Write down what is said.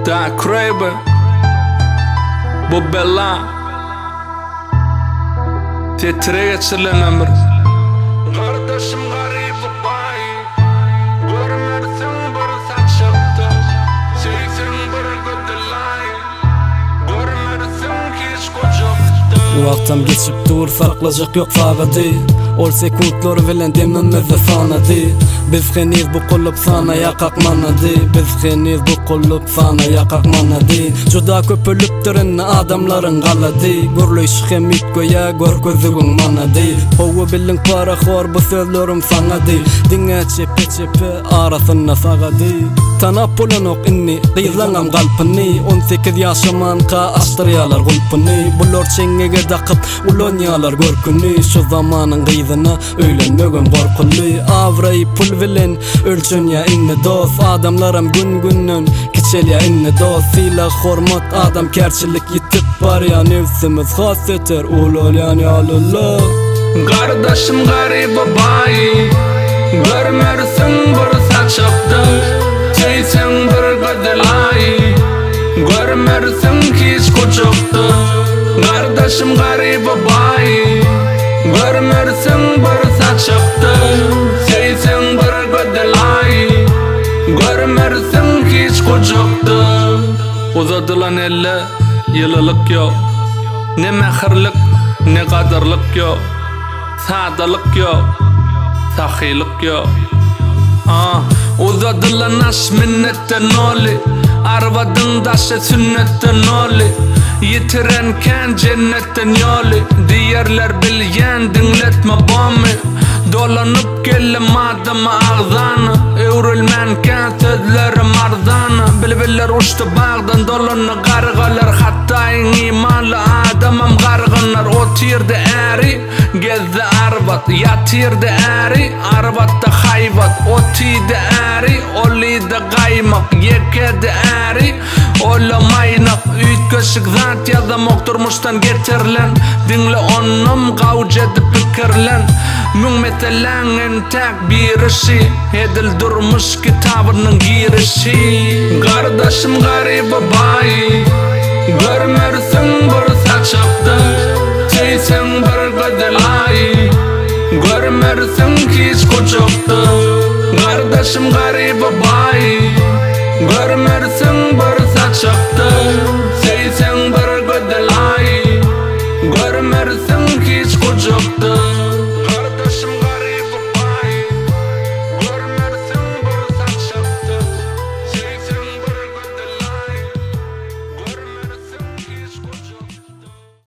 Da Kraber, Bobella, Tetreye çırlen ömür. Kardeşim garip bay, görmersin bir saçıktı, çeksin bir güdülay, görmersin hiç kocaktı. Vaktim geçip dur, farklacık yok fagadi. Ol sekundlar bilen dememizde sanadi. Biz heniz bu kullup sana yakakmanadi. Biz heniz bu kullup sana yakakmanadi. Juda köpülüptürün adamların galadi. Gürlüy şikemit goya gör gözügün manadi. Hovu bilin para xor bu sözlerim sana di. Dinge çepe çepe arasına sagadi. Tanap olanok inni qiylanam galpini. 18 yaşaman ka aştıryalar gulpini. Bulor çengege dakıp ulonyalar görkünü. Şu zamanın qiyzına öylenmegem gorkully. Avray pul bilen ölçün ya inni dost. Adamlaram gün günnün kiçel ya inni dost. Sila hormat adam kerçilik yitip var ya. Nefsimiz has eter ulol yani alullah. Kardeşim garip bay, görmersin bir saçıktı, çeksin bir güdülay, görmersin hiç kocaktı. Kardeşim garip bay, görmersin bir saçıktı, çeksin bir güdülay, görmersin hiç kocaktı. Uzadılan elle yılılık yok, ne mehirlik ne kadarlık yok, sadalık yok, sahilik yok. Uzadılan aş minnetten oli, arvadın daşı sünnetten oli. Yitirenken cennetten yoli, diğerler bilyen dinletme bombi. Dolanıp gelem adamı ağzana, evrilmenken sözlerim arzana. Bilbiller uçtu bağdan dolanı gargalar, hatta imanlı adamım gargınlar. O tirde eri, gezde arvat, yatirde eri, arvatta hayvat. O tide eri, olide gaymak, yekede eri, olamaynak. Üyt köşük zat yazamok durmuştan getirilen, dinle onum gavcedi pikirlen. Mün metelenin tek bir işi, edil durmuş kitabının girişi. Kardeşim garip bay, görmersin bir saçıktı, çeksin bir güdülay, görmersin hiç kocaktı. Kardeşim garip bay, görmersin bir saçıktı, çeksin bir güdülay, görmersin hiç kocaktı.